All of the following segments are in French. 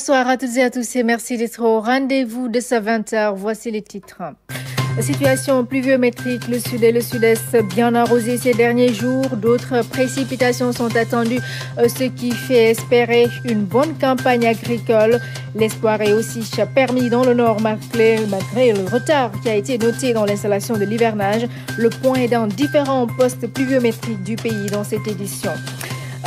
Bonsoir à toutes et à tous et merci d'être au rendez-vous de ce 20h. Voici les titres. Situation pluviométrique, le sud et le sud-est bien arrosés ces derniers jours. D'autres précipitations sont attendues, ce qui fait espérer une bonne campagne agricole. L'espoir est aussi permis dans le nord malgré le retard qui a été noté dans l'installation de l'hivernage. Le point est dans différents postes pluviométriques du pays dans cette édition.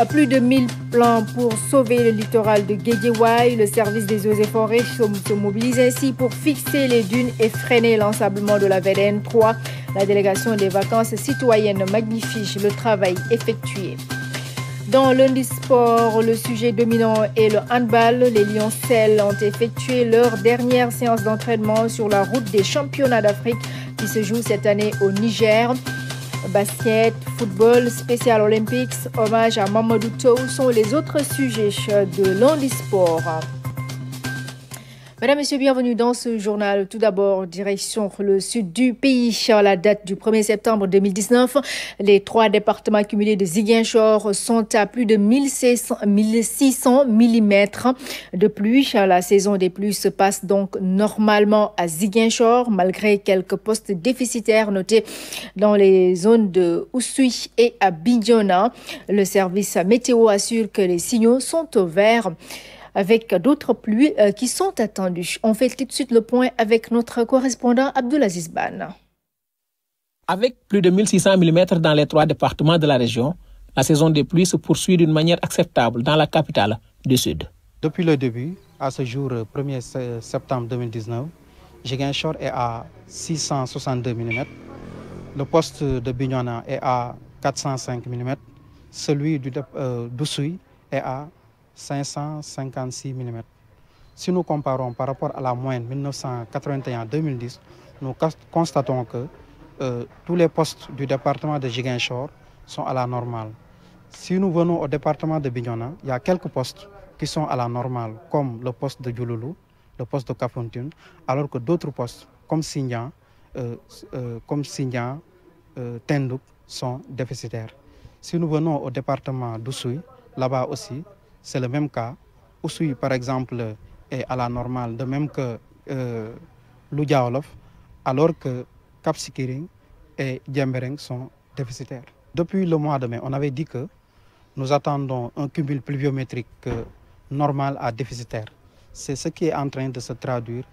Plus de 1000 plans pour sauver le littoral de Guédiawaye. Le service des eaux et forêts se mobilise ainsi pour fixer les dunes et freiner l'ensablement de la VDN 3. La délégation des vacances citoyennes magnifie le travail effectué. Dans lundi sport, le sujet dominant est le handball. Les Lioncelles ont effectué leur dernière séance d'entraînement sur la route des championnats d'Afrique qui se jouent cette année au Niger. Basket, football, spécial Olympics, hommage à Mamadou Tou sont les autres sujets de lundi sport. Mesdames, Messieurs, bienvenue dans ce journal. Tout d'abord, direction le sud du pays. À la date du 1er septembre 2019, les 3 départements cumulés de Ziguinchor sont à plus de 1600 mm de pluie. La saison des pluies se passe donc normalement à Ziguinchor, malgré quelques postes déficitaires notés dans les zones de Oussouye et à Bignona. Le service météo assure que les signaux sont au vert, avec d'autres pluies qui sont attendues. On fait tout de suite le point avec notre correspondant Abdulaziz Ban. Avec plus de 1600 mm dans les 3 départements de la région, la saison des pluies se poursuit d'une manière acceptable dans la capitale du Sud. Depuis le début, à ce jour 1er septembre 2019, Ziguinchor est à 662 mm, le poste de Bignona est à 405 mm, celui d'Oussouye est à 556 mm. Si nous comparons par rapport à la moyenne 1981-2010, nous constatons que tous les postes du département de Ziguinchor sont à la normale. Si nous venons au département de Bignona, il y a quelques postes qui sont à la normale, comme le poste de Djouloulou, le poste de Kafountine, alors que d'autres postes, comme Signan, Tendouk, sont déficitaires. Si nous venons au département d'Oussouye, là-bas aussi, c'est le même cas. Oussouye, par exemple, est à la normale, de même que Loudiaolof, alors que Cap Skirring et Djembereng sont déficitaires. Depuis le mois de mai, on avait dit que nous attendons un cumul pluviométrique normal à déficitaire. C'est ce qui est en train de se traduire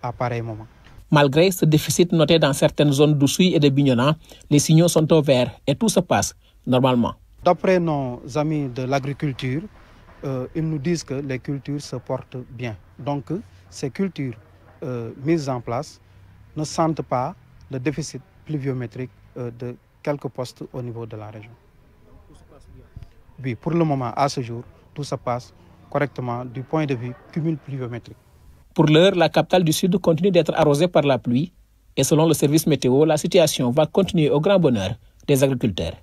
à pareil moment. Malgré ce déficit noté dans certaines zones d'Oussouye et de Bignona, les signaux sont au vert et tout se passe normalement. D'après nos amis de l'agriculture, ils nous disent que les cultures se portent bien. Donc, ces cultures mises en place ne sentent pas le déficit pluviométrique de quelques postes au niveau de la région. Tout se passe bien. Oui, pour le moment, à ce jour, tout se passe correctement du point de vue cumul pluviométrique. Pour l'heure, la capitale du Sud continue d'être arrosée par la pluie et selon le service météo, la situation va continuer au grand bonheur des agriculteurs.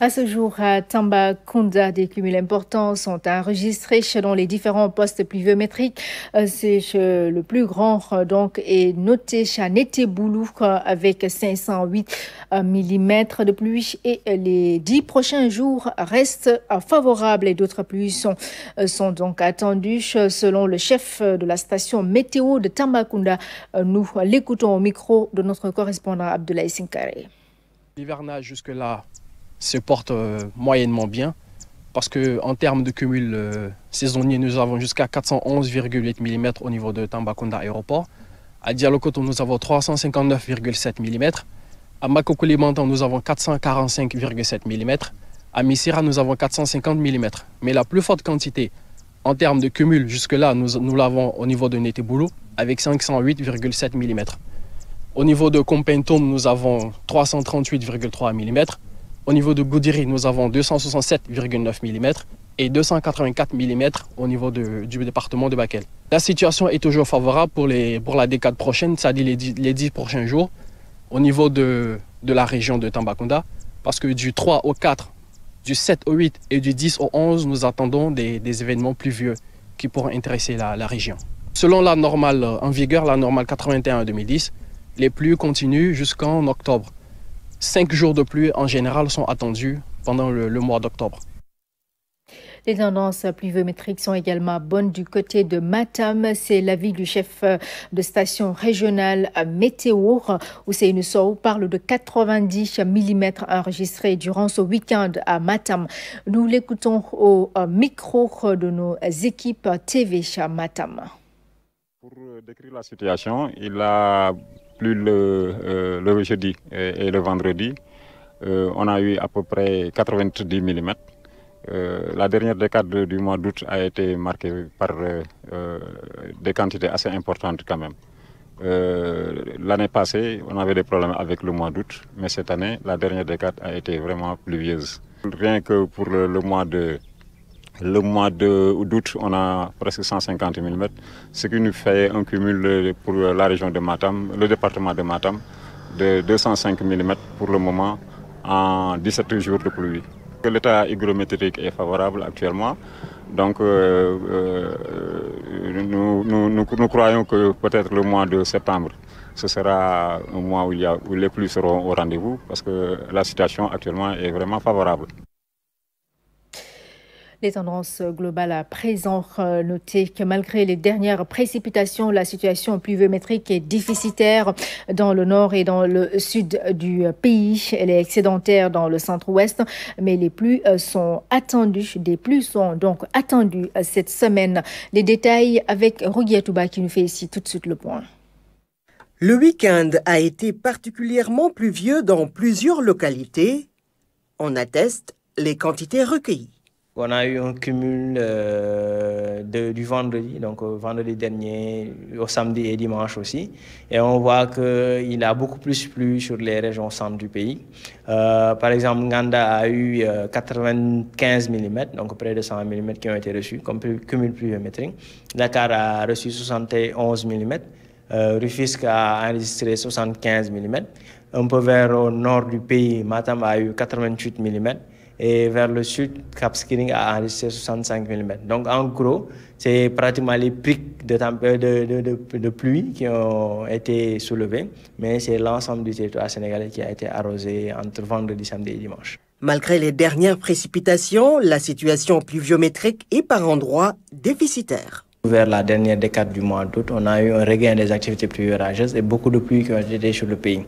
À ce jour, à Tambacounda, des cumuls importants sont enregistrés dans les différents postes pluviométriques. C'est le plus grand donc est noté à Neteboulou avec 508 mm de pluie et les 10 prochains jours restent favorables et d'autres pluies sont donc attendues selon le chef de la station météo de Tambacounda. Nous l'écoutons au micro de notre correspondant Abdoulaye Sinkare. L'hivernage jusque-là se porte moyennement bien parce qu'en termes de cumul saisonnier, nous avons jusqu'à 411,8 mm au niveau de Tambacounda Aéroport. À Dialokoto, nous avons 359,7 mm. À Makoko-Limantan, nous avons 445,7 mm. À Missira, nous avons 450 mm. Mais la plus forte quantité en termes de cumul jusque-là, nous l'avons au niveau de Neteboulou avec 508,7 mm. Au niveau de Kompentom, nous avons 338,3 mm. Au niveau de Goudiri, nous avons 267,9 mm et 284 mm au niveau du département de Bakel. La situation est toujours favorable pour la décade prochaine, c'est-à-dire les 10 prochains jours, au niveau de la région de Tambacounda, parce que du 3 au 4, du 7 au 8 et du 10 au 11, nous attendons des événements pluvieux qui pourront intéresser la région. Selon la normale en vigueur, la normale 81-2010, les pluies continuent jusqu'en octobre. 5 jours de pluie en général sont attendus pendant le mois d'octobre. Les tendances pluviométriques sont également bonnes du côté de Matam. C'est l'avis du chef de station régionale météo. Ousseynou Sow parle de 90 mm enregistrés durant ce week-end à Matam. Nous l'écoutons au micro de nos équipes TV à Matam. Pour décrire la situation, il a plu le jeudi et le vendredi. On a eu à peu près 90 mm. La dernière décade du mois d'août a été marquée par des quantités assez importantes quand même. L'année passée, on avait des problèmes avec le mois d'août, mais cette année, la dernière décade a été vraiment pluvieuse. Rien que pour le mois d'août, on a presque 150 mm, ce qui nous fait un cumul pour la région de Matam, le département de Matam, de 205 mm pour le moment en 17 jours de pluie. L'état hygrométrique est favorable actuellement, donc nous croyons que peut-être le mois de septembre, ce sera un mois où les pluies seront au rendez-vous parce que la situation actuellement est vraiment favorable. Les tendances globales à présent notées que malgré les dernières précipitations, la situation pluviométrique est déficitaire dans le nord et dans le sud du pays. Elle est excédentaire dans le centre-ouest, mais les pluies sont attendues. Des pluies sont donc attendues cette semaine. Les détails avec Rogia Touba qui nous fait ici tout de suite le point. Le week-end a été particulièrement pluvieux dans plusieurs localités. On atteste les quantités recueillies. On a eu un cumul du vendredi, donc vendredi dernier, au samedi et dimanche aussi. Et on voit qu'il a beaucoup plus plu sur les régions centre du pays. Par exemple, Nganda a eu 95 mm, donc près de 100 mm qui ont été reçus comme cumul pluviométrique. Dakar a reçu 71 mm. Rufisque a enregistré 75 mm. Un peu vers le nord du pays, Matam a eu 88 mm. Et vers le sud, Cap Skirring a enregistré 65 mm. Donc en gros, c'est pratiquement les pics de pluie qui ont été soulevés, mais c'est l'ensemble du territoire sénégalais qui a été arrosé entre vendredi, samedi et dimanche. Malgré les dernières précipitations, la situation pluviométrique est par endroits déficitaire. Vers la dernière décade du mois d'août, on a eu un regain des activités pluvieuses orageuses et beaucoup de pluies qui ont été sur le pays.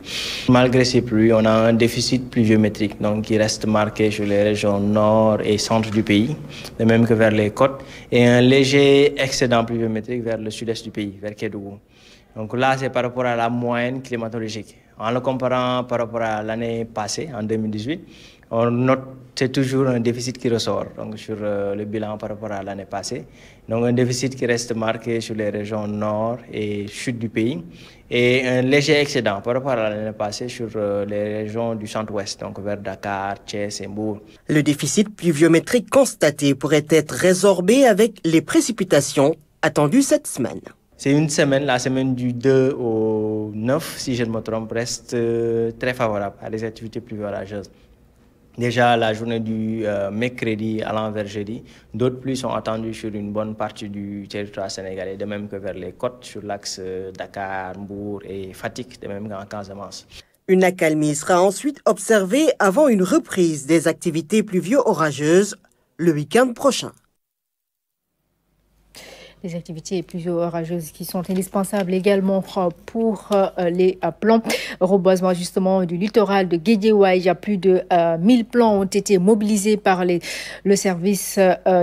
Malgré ces pluies, on a un déficit pluviométrique donc qui reste marqué sur les régions nord et centre du pays, de même que vers les côtes, et un léger excédent pluviométrique vers le sud-est du pays, vers Kédougou. Donc là, c'est par rapport à la moyenne climatologique. En le comparant par rapport à l'année passée, en 2018, on note c'est toujours un déficit qui ressort donc sur le bilan par rapport à l'année passée. Donc un déficit qui reste marqué sur les régions nord et sud du pays et un léger excédent par rapport à l'année passée sur les régions du centre-ouest, donc vers Dakar, Thiès et Mbour. Le déficit pluviométrique constaté pourrait être résorbé avec les précipitations attendues cette semaine. C'est une semaine, la semaine du 2 au 9, si je ne me trompe, reste très favorable à des activités pluvieuses orageuses. Déjà, la journée du mercredi allant vers jeudi, d'autres pluies sont attendues sur une bonne partie du territoire sénégalais, de même que vers les côtes, sur l'axe Dakar, Mbour et Fatick, de même qu'en Casamance. Une accalmie sera ensuite observée avant une reprise des activités pluvieux-orageuses le week-end prochain. Les activités pluvieuses orageuses qui sont indispensables également pour les plans. Reboisement justement du littoral de Guédiawaye. Plus de 1000 plans ont été mobilisés par le service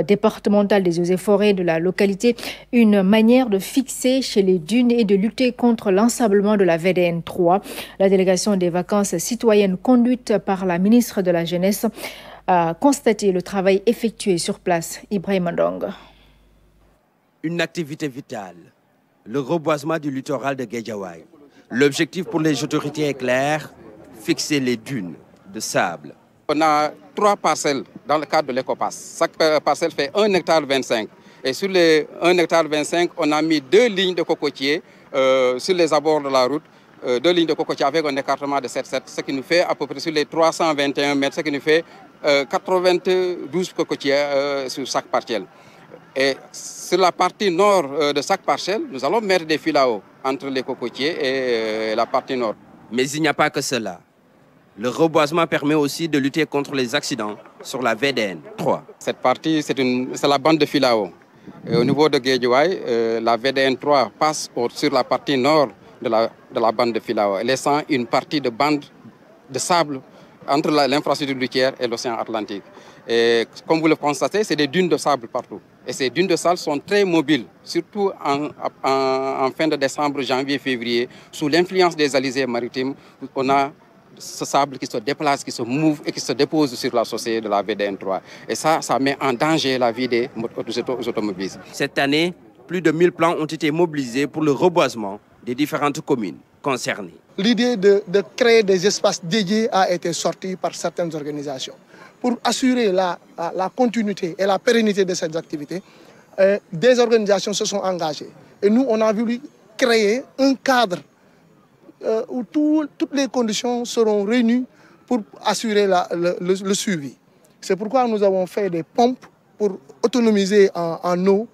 départemental des eaux et forêts de la localité. Une manière de fixer chez les dunes et de lutter contre l'ensablement de la VDN 3. La délégation des vacances citoyennes conduite par la ministre de la Jeunesse a constaté le travail effectué sur place. Ibrahim Ndong. Une activité vitale, le reboisement du littoral de Guédiawaye. L'objectif pour les autorités est clair, fixer les dunes de sable. On a 3 parcelles dans le cadre de l'écopass. Chaque parcelle fait 1,25 hectare. Et sur les 1,25 hectare, on a mis 2 lignes de cocotiers sur les abords de la route. 2 lignes de cocotiers avec un écartement de 7,7, ce qui nous fait à peu près sur les 321 mètres, ce qui nous fait 92 cocotiers sur chaque parcelle. Et sur la partie nord de chaque parcelle, nous allons mettre des fils à eau entre les cocotiers et la partie nord. Mais il n'y a pas que cela. Le reboisement permet aussi de lutter contre les accidents sur la VDN 3. Cette partie, c'est la bande de Filao. Et au niveau de Guédiawaye, la VDN 3 passe sur la partie nord de la bande de Filao, laissant une partie de bande de sable entre l'infrastructure routière et l'océan Atlantique. Et comme vous le constatez, c'est des dunes de sable partout. Et ces dunes de sable sont très mobiles, surtout en fin de décembre, janvier, février. Sous l'influence des alizés maritimes, on a ce sable qui se déplace, qui se mouve et qui se dépose sur la chaussée de la VDN 3. Et ça met en danger la vie des automobilistes. Cette année, plus de 1000 plans ont été mobilisés pour le reboisement des différentes communes concernées. L'idée de créer des espaces dédiés a été sortie par certaines organisations. Pour assurer la continuité et la pérennité de ces activités, des organisations se sont engagées. Et nous, on a voulu créer un cadre où toutes les conditions seront réunies pour assurer le suivi. C'est pourquoi nous avons fait des pompes pour autonomiser en eau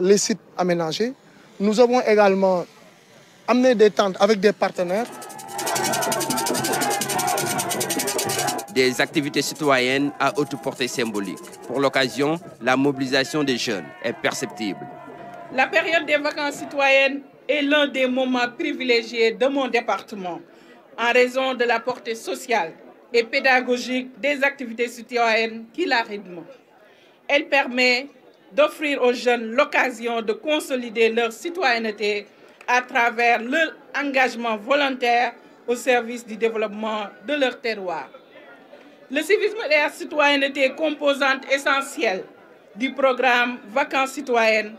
les sites aménagés. Nous avons également amené des tentes avec des partenaires. Des activités citoyennes à haute portée symbolique. Pour l'occasion, la mobilisation des jeunes est perceptible. La période des vacances citoyennes est l'un des moments privilégiés de mon département en raison de la portée sociale et pédagogique des activités citoyennes qui la rythment. Elle permet d'offrir aux jeunes l'occasion de consolider leur citoyenneté à travers leur engagement volontaire au service du développement de leur terroir. Le civisme et la citoyenneté, composante essentielle du programme Vacances citoyennes,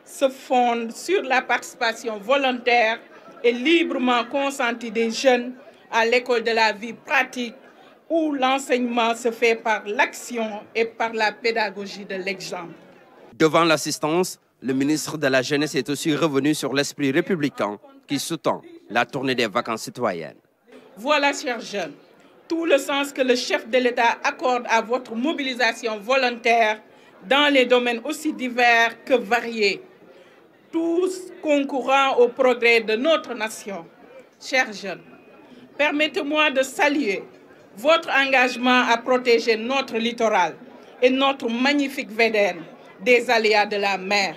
se fondent sur la participation volontaire et librement consentie des jeunes à l'école de la vie pratique où l'enseignement se fait par l'action et par la pédagogie de l'exemple. Devant l'assistance, le ministre de la Jeunesse est aussi revenu sur l'esprit républicain qui sous-tend la tournée des vacances citoyennes. Voilà, chers jeunes, tout le sens que le chef de l'État accorde à votre mobilisation volontaire dans les domaines aussi divers que variés, tous concourant au progrès de notre nation. Chers jeunes, permettez-moi de saluer votre engagement à protéger notre littoral et notre magnifique VDN des aléas de la mer.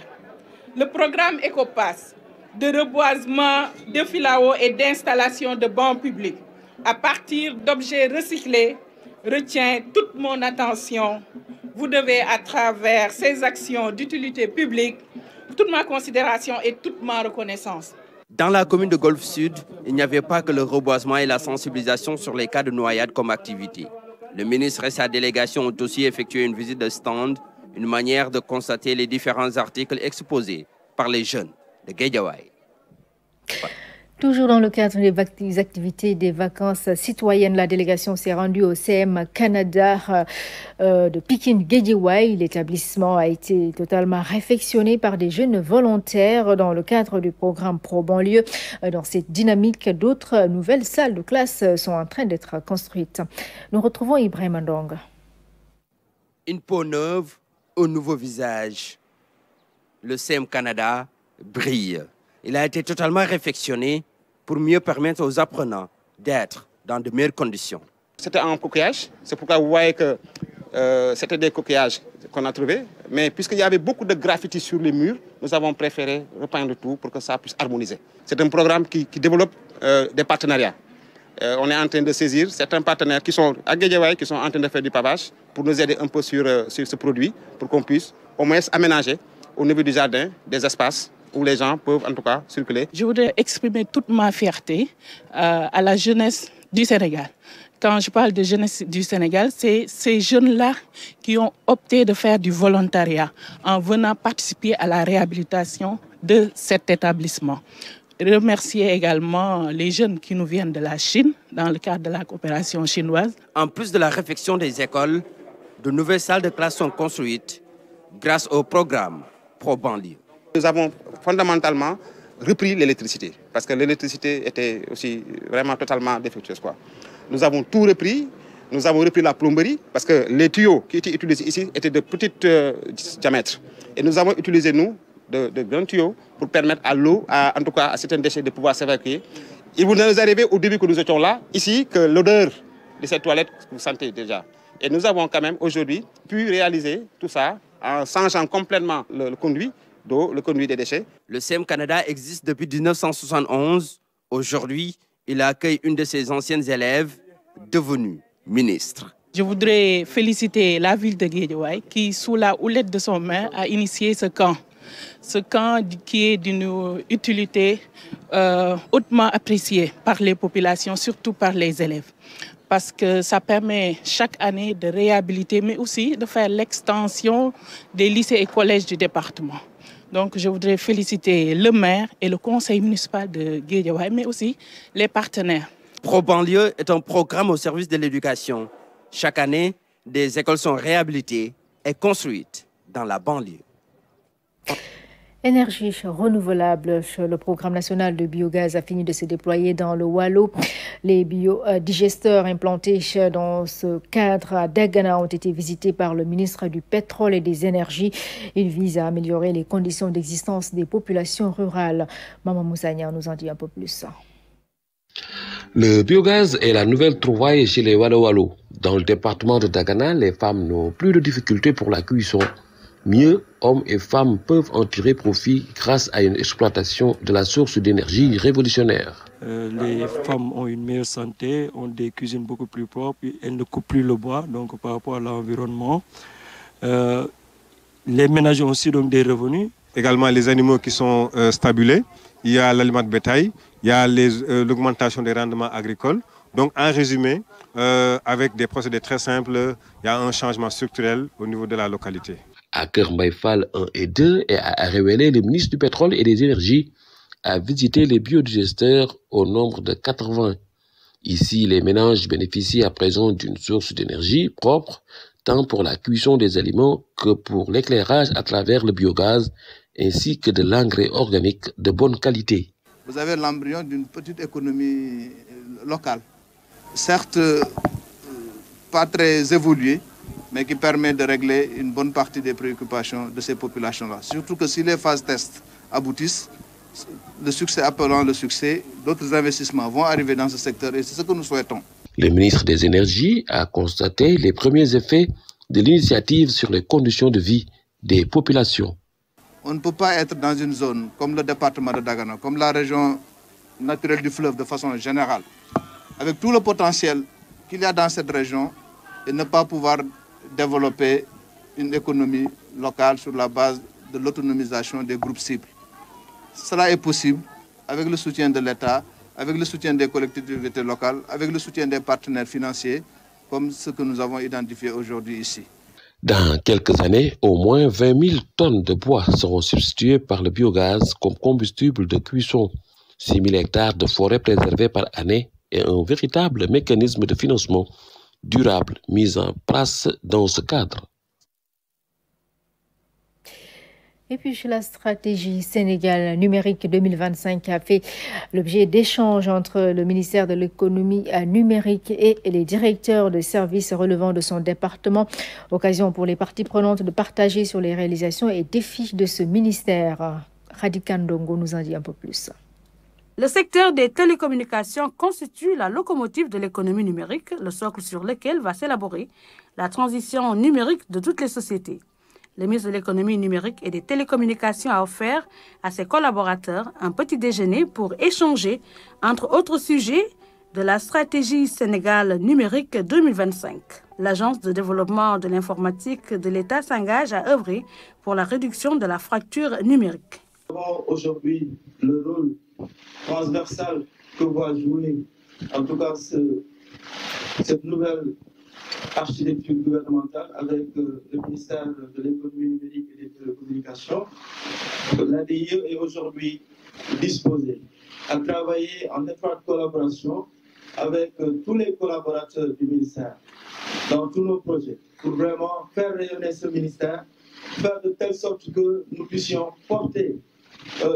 Le programme EcoPass de reboisement de Filao et d'installation de bancs publics à partir d'objets recyclés retient toute mon attention. Vous devez, à travers ces actions d'utilité publique, toute ma considération et toute ma reconnaissance. Dans la commune de Golfe Sud, il n'y avait pas que le reboisement et la sensibilisation sur les cas de noyade comme activité. Le ministre et sa délégation ont aussi effectué une visite de stand, une manière de constater les différents articles exposés par les jeunes de Guédiawaye. Toujours dans le cadre des activités des vacances citoyennes, la délégation s'est rendue au CM Canada de Pikine-Guédiawaye. L'établissement a été totalement réfectionné par des jeunes volontaires dans le cadre du programme Pro-Banlieue. Dans cette dynamique, d'autres nouvelles salles de classe sont en train d'être construites. Nous retrouvons Ibrahim Andong. Une peau neuve au nouveau visage. Le CM Canada brille. Il a été totalement réfectionné pour mieux permettre aux apprenants d'être dans de meilleures conditions. C'était un coquillage, c'est pourquoi vous voyez que c'était des coquillages qu'on a trouvés. Mais puisqu'il y avait beaucoup de graffitis sur les murs, nous avons préféré repeindre tout pour que ça puisse harmoniser. C'est un programme qui développe des partenariats. On est en train de saisir certains partenaires qui sont à Guédiawaye, qui sont en train de faire du pavage pour nous aider un peu sur ce produit, pour qu'on puisse au moins aménager au niveau du jardin des espaces où les gens peuvent en tout cas circuler. Je voudrais exprimer toute ma fierté à la jeunesse du Sénégal. Quand je parle de jeunesse du Sénégal, c'est ces jeunes-là qui ont opté de faire du volontariat en venant participer à la réhabilitation de cet établissement. Remercier également les jeunes qui nous viennent de la Chine dans le cadre de la coopération chinoise. En plus de la réfection des écoles, de nouvelles salles de classe sont construites grâce au programme Pro-Banlieue. Nous avons fondamentalement repris l'électricité parce que l'électricité était aussi vraiment totalement défectueuse. Nous avons tout repris. Nous avons repris la plomberie parce que les tuyaux qui étaient utilisés ici étaient de petit diamètre. Et nous avons utilisé, nous, de grands tuyaux pour permettre à l'eau, en tout cas à certains déchets, de pouvoir s'évacuer. Il vous est arrivé au début que nous étions là, ici, que l'odeur de cette toilette, vous sentez déjà. Et nous avons quand même aujourd'hui pu réaliser tout ça en changeant complètement le conduit d'eau, le conduit des déchets. Le CEM Canada existe depuis 1971. Aujourd'hui, il accueille une de ses anciennes élèves, devenue ministre. Je voudrais féliciter la ville de Guédiawaye qui, sous la houlette de son maire, a initié ce camp. Ce camp qui est d'une utilité hautement appréciée par les populations, surtout par les élèves. Parce que ça permet chaque année de réhabiliter, mais aussi de faire l'extension des lycées et collèges du département. Donc je voudrais féliciter le maire et le conseil municipal de Guédiawaye, mais aussi les partenaires. Pro-banlieue est un programme au service de l'éducation. Chaque année, des écoles sont réhabilitées et construites dans la banlieue. Énergie renouvelable, le programme national de biogaz a fini de se déployer dans le Wallo. Les biodigesteurs implantés dans ce cadre à Dagana ont été visités par le ministre du Pétrole et des Énergies. Ils visent à améliorer les conditions d'existence des populations rurales. Maman Moussagna nous en dit un peu plus. Le biogaz est la nouvelle trouvaille chez les Wallo-Wallo. Dans le département de Dagana, les femmes n'ont plus de difficultés pour la cuisson. Mieux, hommes et femmes peuvent en tirer profit grâce à une exploitation de la source d'énergie révolutionnaire. Les femmes ont une meilleure santé, ont des cuisines beaucoup plus propres, elles ne coupent plus le bois, donc par rapport à l'environnement. Les ménages ont aussi donc des revenus. Également les animaux qui sont stabulés, il y a l'aliment de bétail, il y a l'augmentation des rendements agricoles. Donc en résumé, avec des procédés très simples, il y a un changement structurel au niveau de la localité. À Kermbaïfal 1 et 2 et à Arewele, le ministre du Pétrole et des Énergies a visité les biodigesteurs au nombre de 80. Ici, les ménages bénéficient à présent d'une source d'énergie propre, tant pour la cuisson des aliments que pour l'éclairage à travers le biogaz, ainsi que de l'engrais organique de bonne qualité. Vous avez l'embryon d'une petite économie locale, certes pas très évoluée, mais qui permet de régler une bonne partie des préoccupations de ces populations-là. Surtout que si les phases tests aboutissent, le succès appelant le succès, d'autres investissements vont arriver dans ce secteur et c'est ce que nous souhaitons. Le ministre des Énergies a constaté les premiers effets de l'initiative sur les conditions de vie des populations. On ne peut pas être dans une zone comme le département de Dagana, comme la région naturelle du fleuve de façon générale, avec tout le potentiel qu'il y a dans cette région et ne pas pouvoir développer une économie locale sur la base de l'autonomisation des groupes cibles. Cela est possible avec le soutien de l'État, avec le soutien des collectivités locales, avec le soutien des partenaires financiers, comme ce que nous avons identifié aujourd'hui ici. Dans quelques années, au moins 20 000 tonnes de bois seront substituées par le biogaz comme combustible de cuisson. 6 000 hectares de forêts préservées par année et un véritable mécanisme de financement durable mis en place dans ce cadre. Et puis la stratégie Sénégal numérique 2025 a fait l'objet d'échanges entre le ministère de l'économie numérique et les directeurs de services relevant de son département. Occasion pour les parties prenantes de partager sur les réalisations et défis de ce ministère. Radika Ndongo nous en dit un peu plus. Le secteur des télécommunications constitue la locomotive de l'économie numérique, le socle sur lequel va s'élaborer la transition numérique de toutes les sociétés. Le ministre de l'économie numérique et des télécommunications a offert à ses collaborateurs un petit déjeuner pour échanger, entre autres sujets, de la stratégie Sénégal numérique 2025. L'Agence de développement de l'informatique de l'État s'engage à œuvrer pour la réduction de la fracture numérique. Nous avons aujourd'hui le rôle transversal que va jouer, en tout cas, cette nouvelle architecture gouvernementale avec le ministère de l'économie numérique et des télécommunications. L'ADIE est aujourd'hui disposée à travailler en étroite collaboration avec tous les collaborateurs du ministère dans tous nos projets pour vraiment faire rayonner ce ministère, faire de telle sorte que nous puissions porter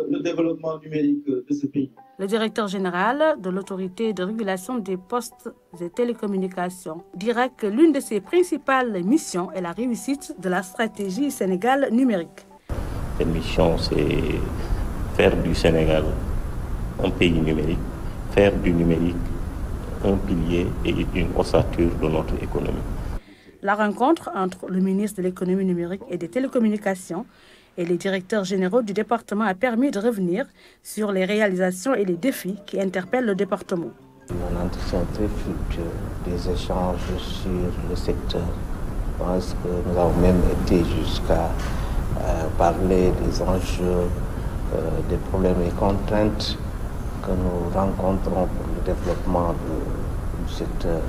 le développement numérique de ce pays. Le directeur général de l'autorité de régulation des postes et télécommunications dira que l'une de ses principales missions est la réussite de la stratégie Sénégal numérique. Cette mission, c'est faire du Sénégal un pays numérique, faire du numérique un pilier et une ossature de notre économie. La rencontre entre le ministre de l'économie numérique et des télécommunications et les directeurs généraux du département a permis de revenir sur les réalisations et les défis qui interpellent le département. Un entretien très fructueux, des échanges sur le secteur. Je pense que nous avons même été jusqu'à parler des enjeux, des problèmes et contraintes que nous rencontrons pour le développement du secteur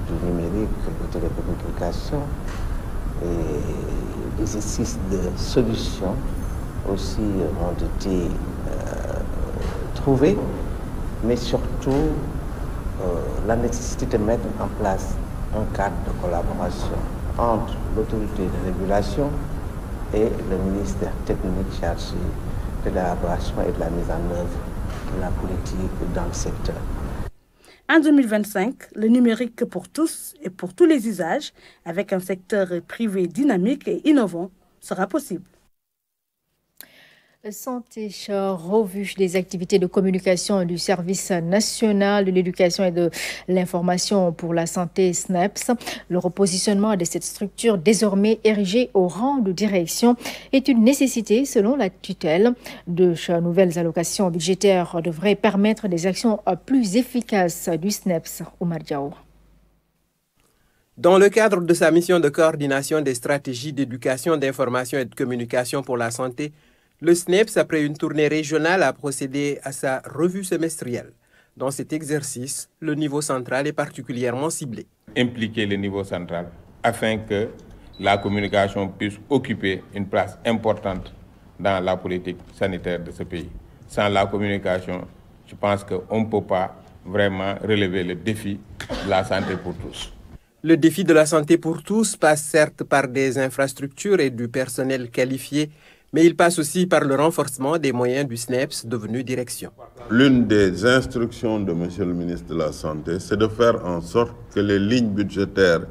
du numérique, des télécommunications et des exercices de solutions aussi ont été trouvés, mais surtout la nécessité de mettre en place un cadre de collaboration entre l'autorité de régulation et le ministère technique chargé de l'élaboration et de la mise en œuvre de la politique dans le secteur. En 2025, le numérique pour tous et pour tous les usages, avec un secteur privé dynamique et innovant, sera possible. Santé, revue des activités de communication du Service national de l'éducation et de l'information pour la santé SNEPS. Le repositionnement de cette structure désormais érigée au rang de direction est une nécessité selon la tutelle. De nouvelles allocations budgétaires devraient permettre des actions plus efficaces du SNEPS. Oumar Diaw. Dans le cadre de sa mission de coordination des stratégies d'éducation, d'information et de communication pour la santé, le SNEPS, après une tournée régionale, a procédé à sa revue semestrielle. Dans cet exercice, le niveau central est particulièrement ciblé. Impliquer le niveau central afin que la communication puisse occuper une place importante dans la politique sanitaire de ce pays. Sans la communication, je pense qu'on ne peut pas vraiment relever le défi de la santé pour tous. Le défi de la santé pour tous passe certes par des infrastructures et du personnel qualifié, mais il passe aussi par le renforcement des moyens du SNEPS devenu direction. L'une des instructions de M. le ministre de la Santé, c'est de faire en sorte que les lignes budgétaires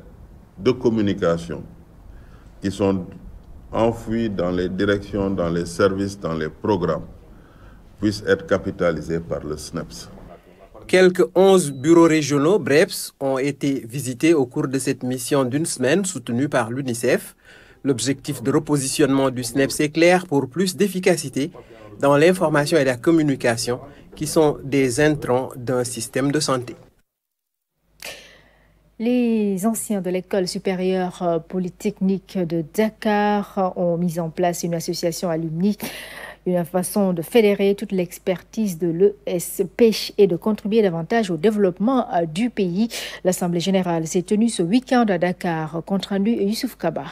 de communication qui sont enfouies dans les directions, dans les services, dans les programmes, puissent être capitalisées par le SNEPS. Quelques 11 bureaux régionaux, BREPS, ont été visités au cours de cette mission d'une semaine soutenue par l'UNICEF. L'objectif de repositionnement du SNEPS est clair pour plus d'efficacité dans l'information et la communication, qui sont des intrants d'un système de santé. Les anciens de l'école supérieure polytechnique de Dakar ont mis en place une association alumni, une façon de fédérer toute l'expertise de l'ESP et de contribuer davantage au développement du pays. L'Assemblée générale s'est tenue ce week-end à Dakar. Compte rendu Youssouf Kaba.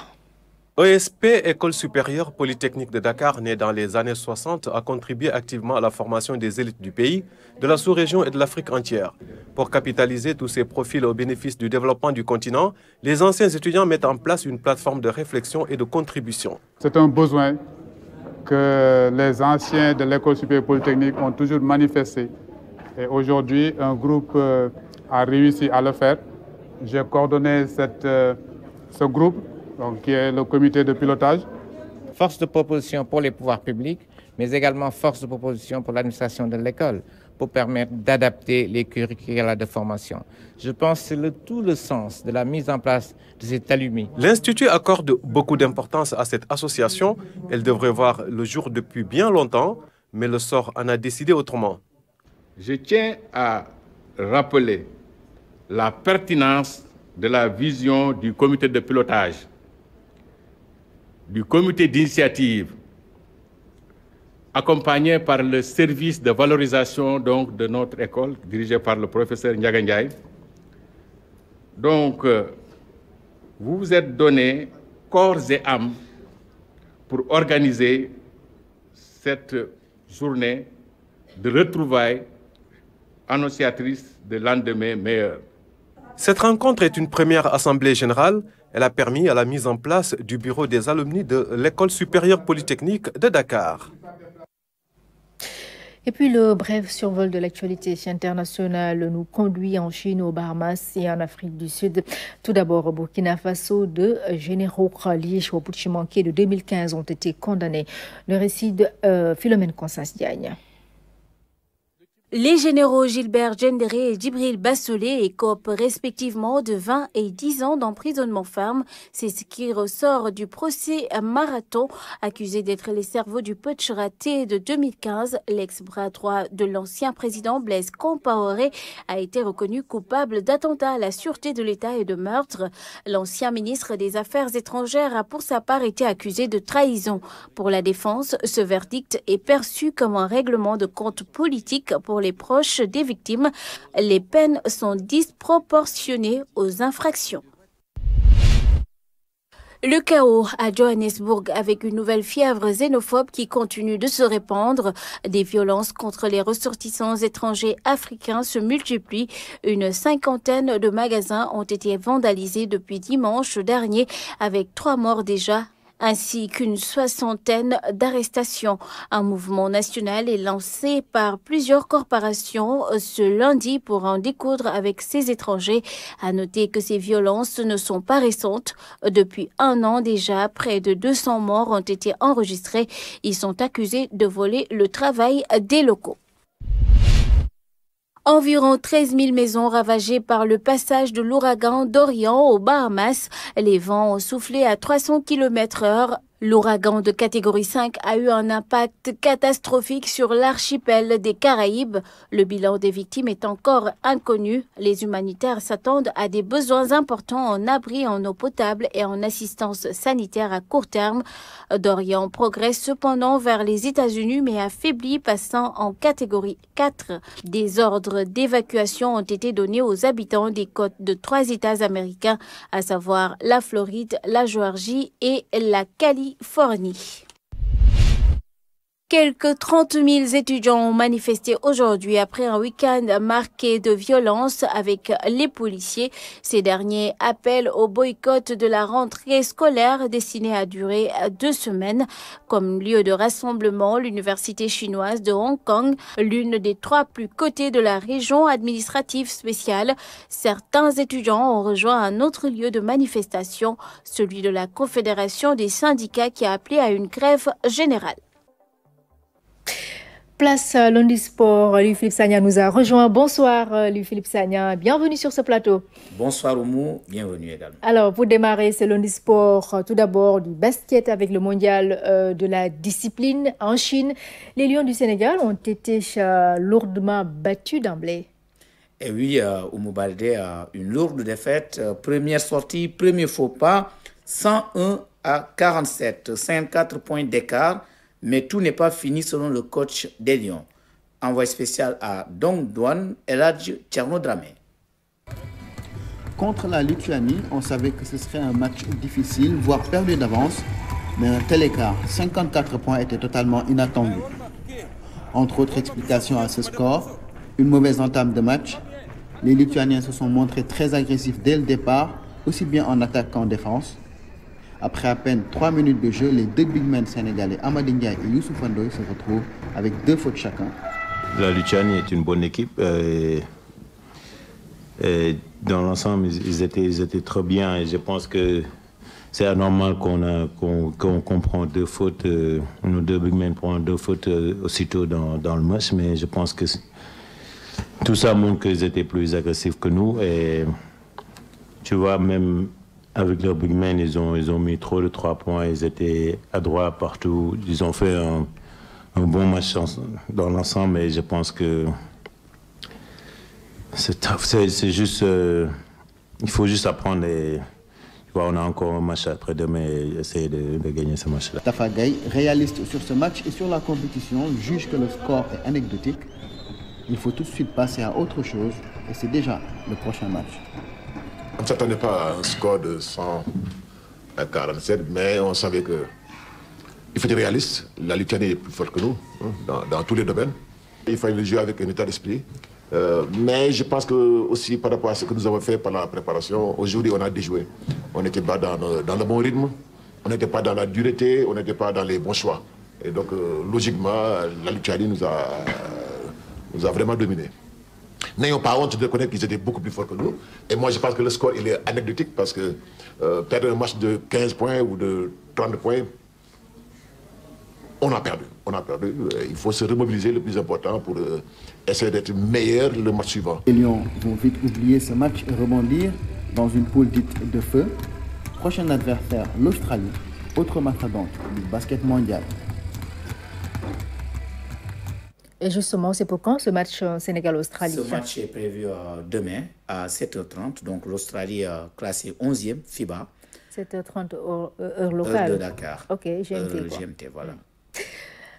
ESP, École supérieure polytechnique de Dakar, née dans les années 60, a contribué activement à la formation des élites du pays, de la sous-région et de l'Afrique entière. Pour capitaliser tous ces profils au bénéfice du développement du continent, les anciens étudiants mettent en place une plateforme de réflexion et de contribution. C'est un besoin que les anciens de l'École supérieure polytechnique ont toujours manifesté. Et aujourd'hui, un groupe a réussi à le faire. J'ai coordonné ce groupe, donc, qui est le comité de pilotage. Force de proposition pour les pouvoirs publics, mais également force de proposition pour l'administration de l'école, pour permettre d'adapter les curricula de formation. Je pense que c'est tout le sens de la mise en place de cet alumni. L'Institut accorde beaucoup d'importance à cette association. Elle devrait voir le jour depuis bien longtemps, mais le sort en a décidé autrement. Je tiens à rappeler la pertinence de la vision du comité de pilotage, du comité d'initiative, accompagné par le service de valorisation donc, de notre école, dirigé par le professeur Ndiaga Ndiaye. Donc, vous vous êtes donné corps et âme pour organiser cette journée de retrouvailles annonciatrice de lendemain meilleur. Cette rencontre est une première assemblée générale. Elle a permis à la mise en place du bureau des alumni de l'École supérieure polytechnique de Dakar. Et puis le bref survol de l'actualité internationale nous conduit en Chine, au Bahamas et en Afrique du Sud. Tout d'abord au Burkina Faso, deux généraux liés au putsch manqué de 2015 ont été condamnés. Le récit de Philomène Conscience Diagne. Les généraux Gilbert Diendéré et Djibril Bassolé écopent respectivement de 20 et 10 ans d'emprisonnement ferme. C'est ce qui ressort du procès Marathon. Accusé d'être les cerveaux du putsch raté de 2015, l'ex-bras droit de l'ancien président Blaise Compaoré a été reconnu coupable d'attentat à la sûreté de l'État et de meurtre. L'ancien ministre des Affaires étrangères a pour sa part été accusé de trahison. Pour la défense, ce verdict est perçu comme un règlement de compte politique pour les proches des victimes. Les peines sont disproportionnées aux infractions. Le chaos à Johannesburg avec une nouvelle fièvre xénophobe qui continue de se répandre. Des violences contre les ressortissants étrangers africains se multiplient. Une cinquantaine de magasins ont été vandalisés depuis dimanche dernier avec 3 morts déjà, ainsi qu'une soixantaine d'arrestations. Un mouvement national est lancé par plusieurs corporations ce lundi pour en découdre avec ces étrangers. À noter que ces violences ne sont pas récentes. Depuis 1 an déjà, près de 200 morts ont été enregistrés. Ils sont accusés de voler le travail des locaux. Environ 13 000 maisons ravagées par le passage de l'ouragan Dorian aux Bahamas. Les vents ont soufflé à 300 km/h. L'ouragan de catégorie 5 a eu un impact catastrophique sur l'archipel des Caraïbes. Le bilan des victimes est encore inconnu. Les humanitaires s'attendent à des besoins importants en abri, en eau potable et en assistance sanitaire à court terme. Dorian progresse cependant vers les États-Unis mais affaibli, passant en catégorie 4. Des ordres d'évacuation ont été donnés aux habitants des côtes de 3 États américains, à savoir la Floride, la Géorgie et la Californie. Quelques 30 000 étudiants ont manifesté aujourd'hui après un week-end marqué de violence avec les policiers. Ces derniers appellent au boycott de la rentrée scolaire destinée à durer 2 semaines. Comme lieu de rassemblement, l'université chinoise de Hong Kong, l'une des 3 plus cotées de la région administrative spéciale. Certains étudiants ont rejoint un autre lieu de manifestation, celui de la Confédération des syndicats qui a appelé à une grève générale. Place Lundi Sport, Louis-Philippe Sagna nous a rejoint. Bonsoir Louis-Philippe Sagna, bienvenue sur ce plateau. Bonsoir Oumou, bienvenue également. Alors pour démarrer, c'est Lundi Sport, tout d'abord du basket avec le mondial de la discipline en Chine. Les Lions du Sénégal ont été lourdement battus d'emblée. Et oui, Oumou Baldé a une lourde défaite. Première sortie, premier faux pas, 101 à 47, 54 points d'écart. Mais tout n'est pas fini selon le coach des Lions. Envoyé spécial à Dong Duan, Eladj Tchernodramé. Contre la Lituanie, on savait que ce serait un match difficile, voire perdu d'avance. Mais un tel écart, 54 points, était totalement inattendu. Entre autres explications à ce score, une mauvaise entame de match. Les Lituaniens se sont montrés très agressifs dès le départ, aussi bien en attaque qu'en défense. Après à peine 3 minutes de jeu, les 2 big men sénégalais Amady Ndiaye et Youssouf Ndoye se retrouvent avec 2 fautes chacun. La Lituanie est une bonne équipe. Et dans l'ensemble, ils étaient très bien. Et je pense que c'est anormal qu'on prend 2 fautes. Nos 2 big men prennent 2 fautes aussitôt dans le match. Mais je pense que tout ça montre qu'ils étaient plus agressifs que nous. Et tu vois, même avec leurs big men, ils ont mis trop de 3 points. Ils étaient adroits partout. Ils ont fait un bon match dans l'ensemble. Et je pense que c'est juste... il faut juste apprendre. Et, tu vois, on a encore un match après-demain et essayer de gagner ce match-là. Tafa Gaye, réaliste sur ce match et sur la compétition, juge que le score est anecdotique. Il faut tout de suite passer à autre chose. Et c'est déjà le prochain match. On ne s'attendait pas à un score de 100 à 47, mais on savait qu'il faut être réaliste. La Lituanie est plus forte que nous, dans tous les domaines. Il fallait jouer avec un état d'esprit. Mais je pense que aussi par rapport à ce que nous avons fait pendant la préparation, aujourd'hui on a déjoué. On n'était pas dans le bon rythme, on n'était pas dans la dureté, on n'était pas dans les bons choix. Et donc logiquement, la Lituanie nous a vraiment dominés. N'ayons pas honte de reconnaître qu'ils étaient beaucoup plus forts que nous. Et moi, je pense que le score, il est anecdotique parce que perdre un match de 15 points ou de 30 points, On a perdu. Il faut se remobiliser, le plus important, pour essayer d'être meilleur le match suivant. Les Lions vont vite oublier ce match et rebondir dans une poule dite de feu. Prochain adversaire, l'Australie, autre mastodonte du basket mondial. Et justement, c'est pour quand ce match Sénégal-Australie? Ce match est prévu demain à 7h30. Donc l'Australie classée 11e FIBA. 7h30 heure locale. Heure de Dakar. Ok, GMT. GMT, voilà.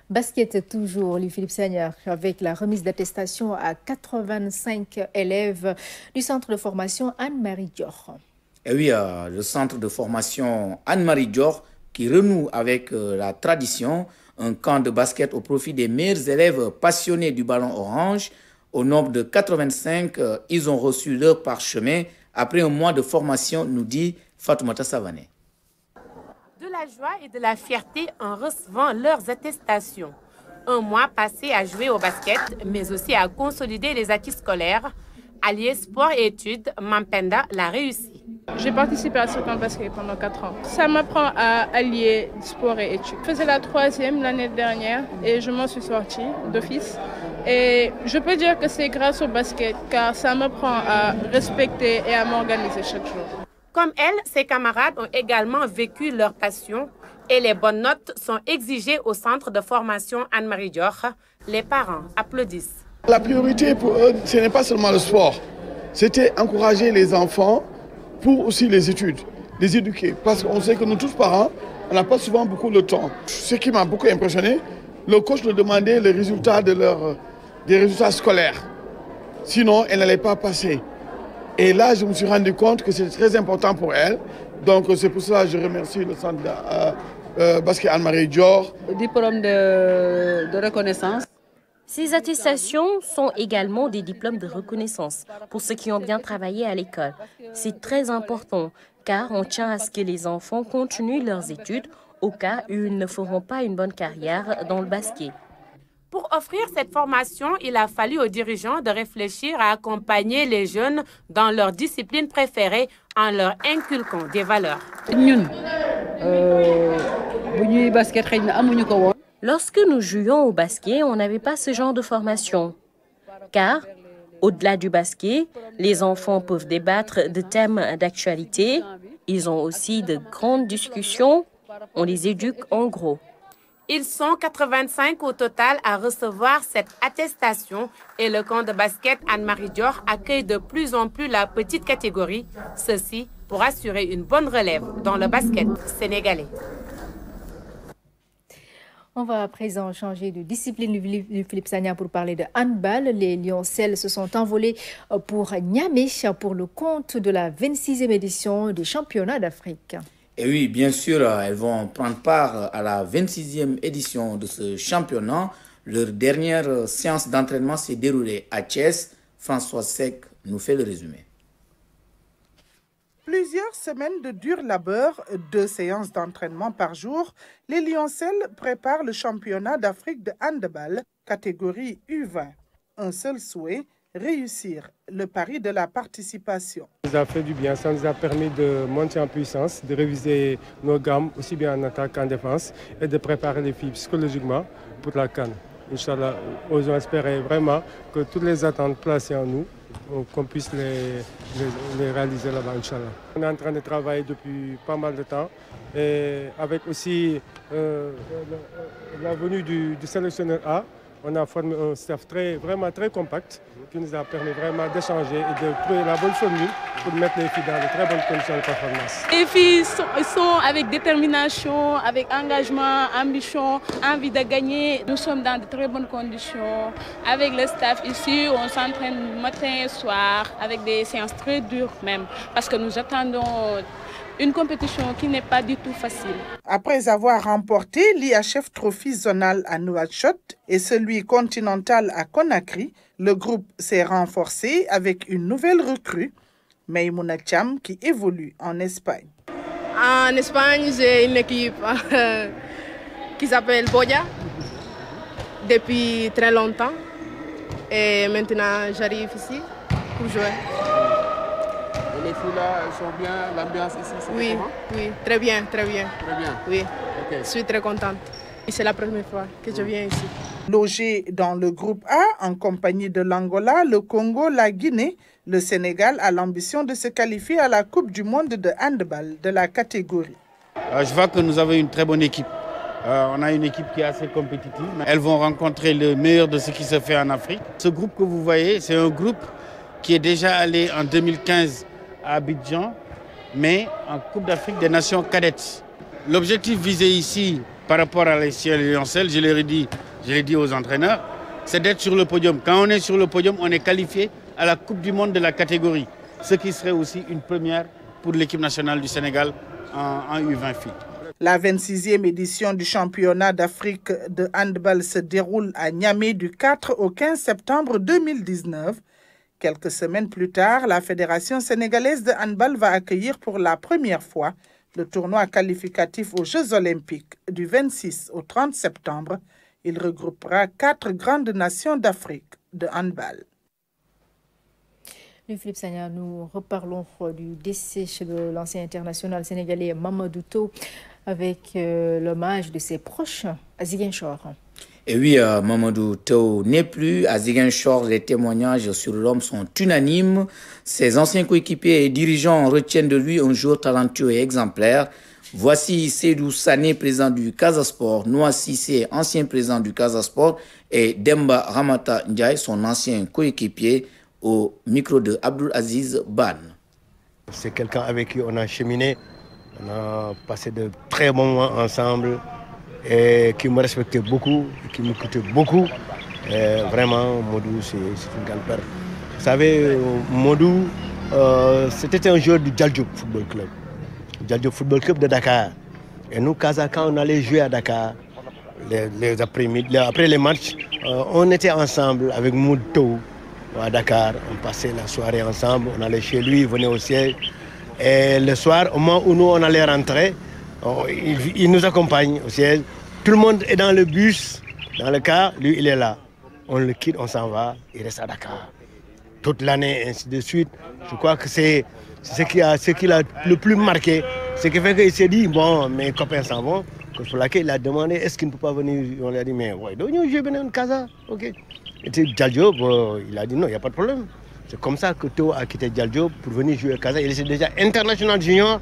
Basket toujours, Louis-Philippe Sagna, avec la remise d'attestation à 85 élèves du centre de formation Anne-Marie Dior. Et oui, le centre de formation Anne-Marie Dior qui renoue avec la tradition, un camp de basket au profit des meilleurs élèves passionnés du ballon orange. Au nombre de 85, ils ont reçu leur parchemin après un mois de formation, nous dit Fatoumata Savané. De la joie et de la fierté en recevant leurs attestations. Un mois passé à jouer au basket, mais aussi à consolider les acquis scolaires. Allier sport et études, Mampenda l'a réussi. J'ai participé à ce camp basket pendant 4 ans. Ça m'apprend à allier sport et études. Je faisais la 3e l'année dernière et je m'en suis sortie d'office. Et je peux dire que c'est grâce au basket car ça m'apprend à respecter et à m'organiser chaque jour. Comme elle, ses camarades ont également vécu leur passion et les bonnes notes sont exigées au centre de formation Anne-Marie Dior. Les parents applaudissent. La priorité pour eux, ce n'est pas seulement le sport. C'était encourager les enfants pour aussi les études, les éduquer. Parce qu'on sait que nous tous parents, on n'a pas souvent beaucoup de temps. Ce qui m'a beaucoup impressionné, le coach leur demandait les résultats des résultats scolaires. Sinon, elle n'allait pas passer. Et là, je me suis rendu compte que c'est très important pour elle. Donc, c'est pour cela que je remercie le centre basket Anne-Marie Dior. Diplôme de reconnaissance. Ces attestations sont également des diplômes de reconnaissance pour ceux qui ont bien travaillé à l'école. C'est très important car on tient à ce que les enfants continuent leurs études au cas où ils ne feront pas une bonne carrière dans le basket. Pour offrir cette formation, il a fallu aux dirigeants de réfléchir à accompagner les jeunes dans leur discipline préférée en leur inculquant des valeurs. Lorsque nous jouions au basket, on n'avait pas ce genre de formation. Car, au-delà du basket, les enfants peuvent débattre de thèmes d'actualité. Ils ont aussi de grandes discussions. On les éduque en gros. Ils sont 85 au total à recevoir cette attestation et le camp de basket Anne-Marie Dior accueille de plus en plus la petite catégorie. Ceci pour assurer une bonne relève dans le basket sénégalais. On va à présent changer de discipline du Philippe Sagna pour parler de handball. Les Lioncelles se sont envolés pour Niamey pour le compte de la 26e édition des championnats d'Afrique. Et oui, bien sûr, elles vont prendre part à la 26e édition de ce championnat. Leur dernière séance d'entraînement s'est déroulée à Thiès. François Sec nous fait le résumé. Plusieurs semaines de dur labeur, 2 séances d'entraînement par jour, les Lioncelles préparent le championnat d'Afrique de handball, catégorie U20. Un seul souhait, réussir le pari de la participation. Ça nous a fait du bien, ça nous a permis de monter en puissance, de réviser nos gammes, aussi bien en attaque qu'en défense, et de préparer les filles psychologiquement pour la CAN. Inch'Allah, osons espérer vraiment que toutes les attentes placées en nous, qu'on puisse les réaliser là-bas, Inch'Allah. On est en train de travailler depuis pas mal de temps, et avec aussi la venue du sélectionneur A, on a formé un staff vraiment très compact qui nous a permis vraiment d'échanger et de trouver la bonne formule pour mettre les filles dans de très bonnes conditions de performance. Les filles sont avec détermination, avec engagement, ambition, envie de gagner. Nous sommes dans de très bonnes conditions. Avec le staff ici, on s'entraîne matin et soir avec des séances très dures même parce que nous attendons une compétition qui n'est pas du tout facile. Après avoir remporté l'IHF Trophy zonal à Nouakchott et celui continental à Conakry, le groupe s'est renforcé avec une nouvelle recrue, Maïmouna Cham, qui évolue en Espagne. En Espagne, j'ai une équipe qui s'appelle Boya depuis très longtemps. Et maintenant, j'arrive ici pour jouer. Et les filles-là, elles sont bien, l'ambiance ici, c'est oui, comment? Oui, très bien, très bien. Très bien. Oui, okay. Je suis très contente. C'est la première fois que je viens ici. Logé dans le groupe A, en compagnie de l'Angola, le Congo, la Guinée, le Sénégal a l'ambition de se qualifier à la Coupe du monde de handball de la catégorie. Je vois que nous avons une très bonne équipe. On a une équipe qui est assez compétitive. Elles vont rencontrer le meilleur de ce qui se fait en Afrique. Ce groupe que vous voyez, c'est un groupe qui est déjà allé en 2015 à Abidjan, mais en Coupe d'Afrique des Nations cadettes. L'objectif visé ici, par rapport à les Lioncelles, je l'ai dit aux entraîneurs, c'est d'être sur le podium. Quand on est sur le podium, on est qualifié à la Coupe du monde de la catégorie, ce qui serait aussi une première pour l'équipe nationale du Sénégal en U20 filles. La 26e édition du championnat d'Afrique de handball se déroule à Niamey du 4 au 15 septembre 2019. Quelques semaines plus tard, la Fédération sénégalaise de handball va accueillir pour la première fois le tournoi qualificatif aux Jeux olympiques du 26 au 30 septembre. Il regroupera 4 grandes nations d'Afrique de handball. Philippe Sagna, nous reparlons du décès de l'ancien international sénégalais Mamadou Tau avec l'hommage de ses proches à Ziguinchor. Et oui, Mamadou Tau n'est plus à Ziguinchor. Les témoignages sur l'homme sont unanimes. Ses anciens coéquipiers et dirigeants retiennent de lui un joueur talentueux et exemplaire. Voici Seydou Sané, président du Casa Sport, Noah Sissé, ancien président du Casa Sport, et Demba Ramata Ndiaye, son ancien coéquipier, au micro de Abdul Aziz Ban. C'est quelqu'un avec qui on a cheminé, on a passé de très bons mois ensemble et qui me respectait beaucoup, qui m'écoutait beaucoup. Et vraiment, Modou, c'est une grande perte. Vous savez, Modou, c'était un joueur du Djaldjob Football Club. Djaldjob Football Club de Dakar. Et nous, quand on allait jouer à Dakar, les après-midi, après les matchs, on était ensemble avec Modou à Dakar. On passait la soirée ensemble, on allait chez lui, il venait au siège. Et le soir, au moment où nous on allait rentrer, il nous accompagne au siège. Tout le monde est dans le bus, dans le car, lui il est là. On le quitte, on s'en va, il reste à Dakar. Toute l'année, ainsi de suite. Je crois que c'est ce qui l'a le plus marqué. Ce qui fait qu'il s'est dit, bon, mes copains s'en vont. Pour laquelle il a demandé, est-ce qu'il ne peut pas venir? On lui a dit, mais ouais, donc je viens de Casa, ok. Et Djaldjob, il a dit non, il n'y a pas de problème. C'est comme ça que Tau a quitté Djaldjob pour venir jouer au Casa. Il était déjà international junior.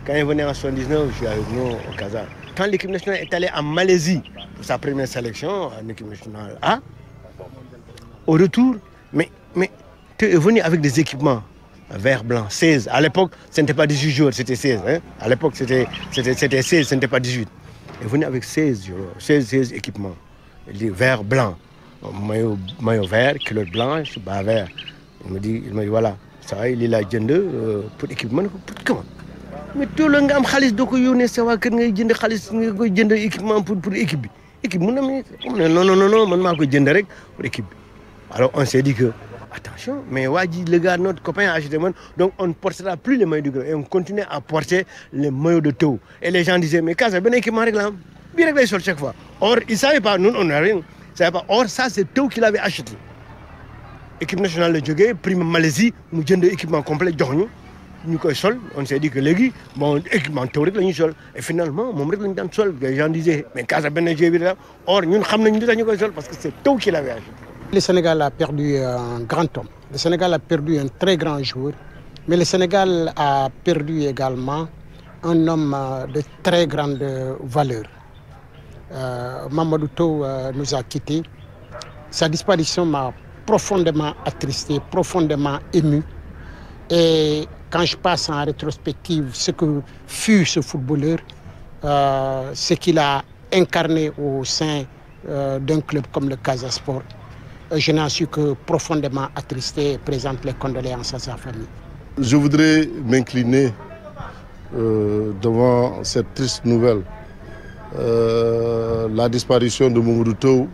Quand il venait en 79, je suis avec nous au Casa. Quand l'équipe nationale est allée en Malaisie pour sa première sélection, en équipe nationale A, au retour, mais Tau est venu avec des équipements vert, blanc, 16. À l'époque, ce n'était pas 18 jours, c'était 16. Hein? À l'époque, c'était 16, ce n'était pas 18. Il est venu avec 16 équipements. Il dit vert, blanc. Maillot vert, culotte blanche, bas vert. Il me dit voilà, ça va, il est là, pour équipement. Comment? Mais tout le monde a un de koyone, ça va, que ngay jënd xaliss ngay jënd équipement pour équipe bi. Équipe mu non, man mako jënd rek pour équipe. Alors on s'est dit que attention, mais le gars, notre copain a acheté, donc on ne portera plus les maillots du groupe et on continue à porter les maillots de Tau. Et les gens disaient, mais quand c'est un équipement réglable, bien réglé sur chaque fois. Or, ils ne savaient pas, nous on n'a rien. Or, ça c'est Tau qui l'avait acheté. Équipe nationale de Djogé, prime Malaisie, nous avons un équipement complet, on s'est dit que les bon, équipement Tau, et finalement, mon règle dans le sol, les gens disaient, mais quand c'est un jeu, or, nous savons parce que c'est Tau qui l'avait acheté. Le Sénégal a perdu un grand homme. Le Sénégal a perdu un très grand joueur. Mais le Sénégal a perdu également un homme de très grande valeur. Mamadou Tau nous a quittés. Sa disparition m'a profondément attristé, profondément ému. Et quand je passe en rétrospective ce que fut ce footballeur, ce qu'il a incarné au sein d'un club comme le Casa Sport, je n'en suis que profondément attristé et présente les condoléances à sa famille. Je voudrais m'incliner devant cette triste nouvelle. La disparition de Mamadou Tau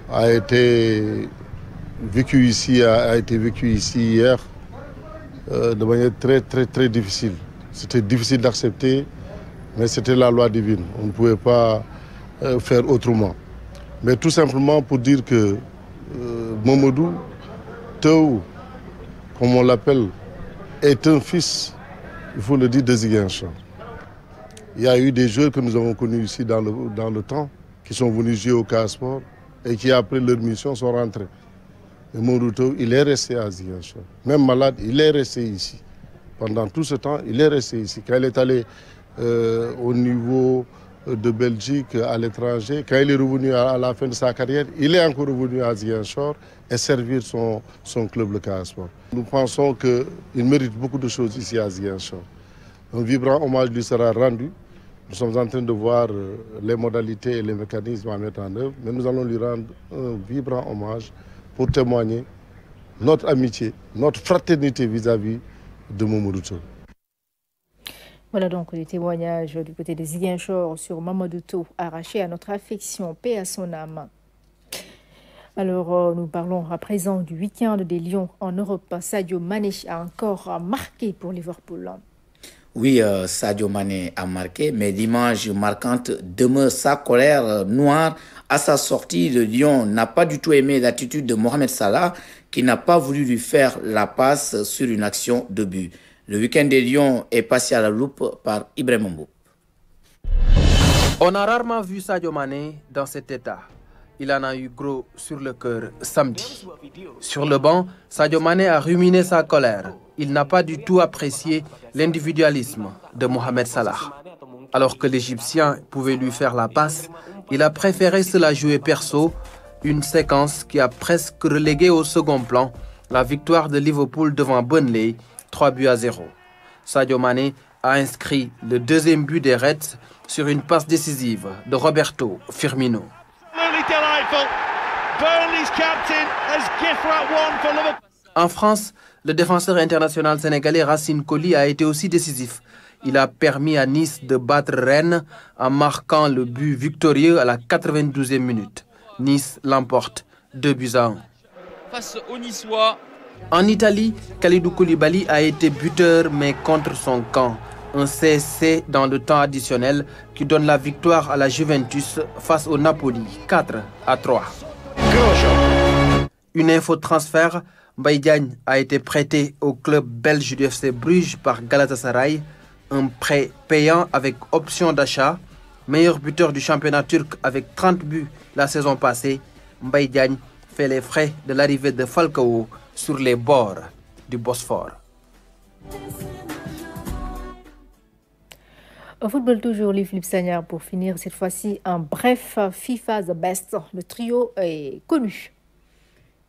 a été vécue ici hier de manière très difficile. C'était difficile d'accepter, mais c'était la loi divine. On ne pouvait pas faire autrement. Mais tout simplement pour dire que Mamadou Tau, comme on l'appelle, est un fils, il faut le dire, de Ziguinchor. Il y a eu des joueurs que nous avons connus ici dans le temps, qui sont venus jouer au Casa Sport et qui, après leur mission, sont rentrés. Et Moruto, il est resté à Ziguinchor. Même malade, il est resté ici. Pendant tout ce temps, il est resté ici. Quand il est allé au niveau de Belgique, à l'étranger, quand il est revenu à la fin de sa carrière, il est encore revenu à Ziguinchor et servir son club, le Casa Sport. Nous pensons qu'il mérite beaucoup de choses ici à Ziguinchor. Un vibrant hommage lui sera rendu. Nous sommes en train de voir les modalités et les mécanismes à mettre en œuvre, mais nous allons lui rendre un vibrant hommage pour témoigner notre amitié, notre fraternité vis-à-vis de Mamadou Touré. Voilà donc les témoignages du côté des Ziguinchor sur Mamadou Touré, arraché à notre affection, paix à son âme. Alors, nous parlons à présent du week-end des Lions en Europe. Sadio Mané a encore marqué pour Liverpool. Oui, Sadio Mané a marqué, mais l'image marquante demeure sa colère noire. À sa sortie, le Lion n'a pas du tout aimé l'attitude de Mohamed Salah, qui n'a pas voulu lui faire la passe sur une action de but. Le week-end des Lions est passé à la loupe par Ibrahim Mboup. On a rarement vu Sadio Mané dans cet état. Il en a eu gros sur le cœur samedi. Sur le banc, Sadio Mané a ruminé sa colère. Il n'a pas du tout apprécié l'individualisme de Mohamed Salah. Alors que l'Égyptien pouvait lui faire la passe, il a préféré se la jouer perso, une séquence qui a presque relégué au second plan la victoire de Liverpool devant Burnley, 3-0. Sadio Mané a inscrit le deuxième but des Reds sur une passe décisive de Roberto Firmino. En France, le défenseur international sénégalais Racine Colly a été aussi décisif. Il a permis à Nice de battre Rennes en marquant le but victorieux à la 92e minute. Nice l'emporte 2-1. Face aux Niçois. En Italie, Kalidou Koulibaly a été buteur mais contre son camp. Un CSC dans le temps additionnel qui donne la victoire à la Juventus face au Napoli, 4-3. Une info de transfert, Mbaye Diagne a été prêté au club belge du FC Bruges par Galatasaray. Un prêt payant avec option d'achat. Meilleur buteur du championnat turc avec 30 buts la saison passée, Mbaye Diagne fait les frais de l'arrivée de Falcao sur les bords du Bosphore. Au football toujours, Philippe Sagnard, pour finir cette fois-ci en bref, FIFA The Best. Le trio est connu.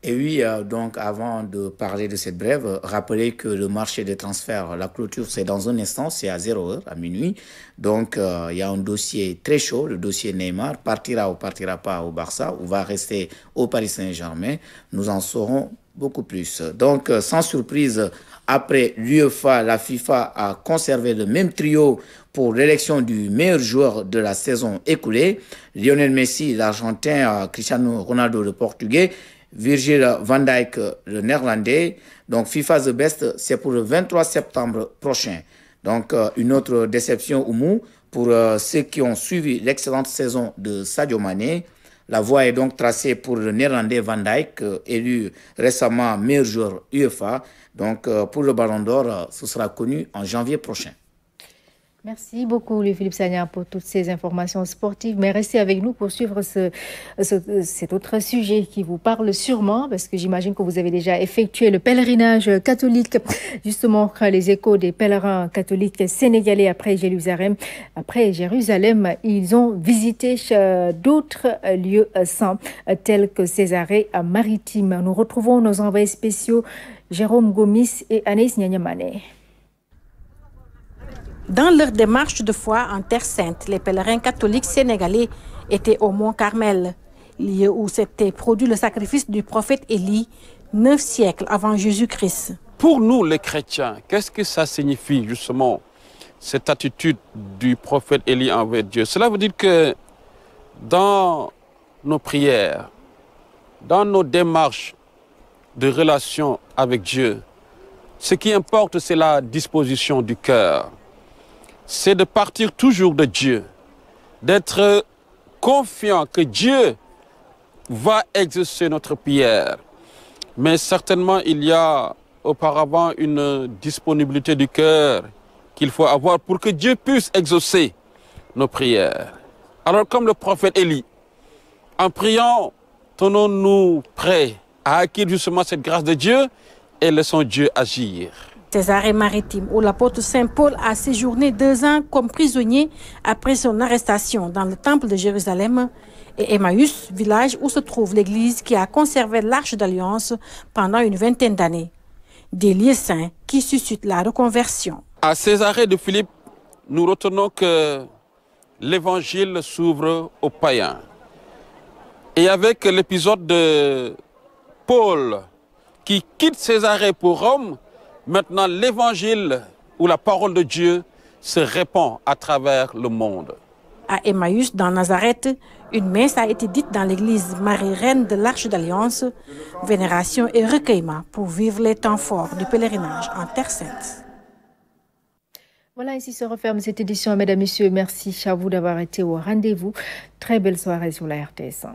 Et oui, donc avant de parler de cette brève, rappelez que le marché des transferts, la clôture, c'est dans un instant, c'est à 0h, à minuit. Donc, il y a un dossier très chaud, le dossier Neymar, partira ou partira pas au Barça, ou va rester au Paris Saint-Germain. Nous en saurons beaucoup plus. Donc, sans surprise, après l'UEFA, la FIFA a conservé le même trio pour l'élection du meilleur joueur de la saison écoulée. Lionel Messi, l'Argentin, Cristiano Ronaldo, le Portugais, Virgil van Dijk, le Néerlandais. Donc FIFA The Best, c'est pour le 23 septembre prochain. Donc une autre déception, Oumou, pour ceux qui ont suivi l'excellente saison de Sadio Mané. La voie est donc tracée pour le Néerlandais Van Dijk, élu récemment meilleur joueur UEFA. Donc pour le Ballon d'Or, ce sera connu en janvier prochain. Merci beaucoup, Philippe Sagnard, pour toutes ces informations sportives. Mais restez avec nous pour suivre cet autre sujet qui vous parle sûrement, parce que j'imagine que vous avez déjà effectué le pèlerinage catholique, justement, les échos des pèlerins catholiques sénégalais après Jérusalem. Après Jérusalem, ils ont visité d'autres lieux saints, tels que Césarée maritime. Nous retrouvons nos envoyés spéciaux, Jérôme Gomis et Anis Nyanyamane. Dans leur démarche de foi en Terre Sainte, les pèlerins catholiques sénégalais étaient au Mont Carmel, lieu où s'était produit le sacrifice du prophète Élie, 9 siècles avant Jésus-Christ. Pour nous, les chrétiens, qu'est-ce que ça signifie justement, cette attitude du prophète Élie envers Dieu? Cela veut dire que dans nos prières, dans nos démarches de relation avec Dieu, ce qui importe, c'est la disposition du cœur. C'est de partir toujours de Dieu, d'être confiant que Dieu va exaucer notre prière. Mais certainement, il y a auparavant une disponibilité du cœur qu'il faut avoir pour que Dieu puisse exaucer. nos prières. Alors comme le prophète Élie, en priant, tenons-nous prêts à acquérir justement cette grâce de Dieu et laissons Dieu agir. Césarée maritime, où l'apôtre Saint Paul a séjourné 2 ans comme prisonnier après son arrestation dans le temple de Jérusalem, et Emmaüs, village où se trouve l'église qui a conservé l'arche d'alliance pendant une 20aine d'années. Des lieux saints qui suscitent la reconversion. À Césarée de Philippe, nous retenons que l'évangile s'ouvre aux païens. Et avec l'épisode de Paul qui quitte Césarée pour Rome, maintenant l'évangile ou la parole de Dieu se répand à travers le monde. À Emmaüs, dans Nazareth, une messe a été dite dans l'église Marie-Reine de l'Arche d'Alliance, vénération et recueillement pour vivre les temps forts du pèlerinage en Terre Sainte. Voilà, ici se referme cette édition. Mesdames, Messieurs, merci à vous d'avoir été au rendez-vous. Très belle soirée sur la RTS.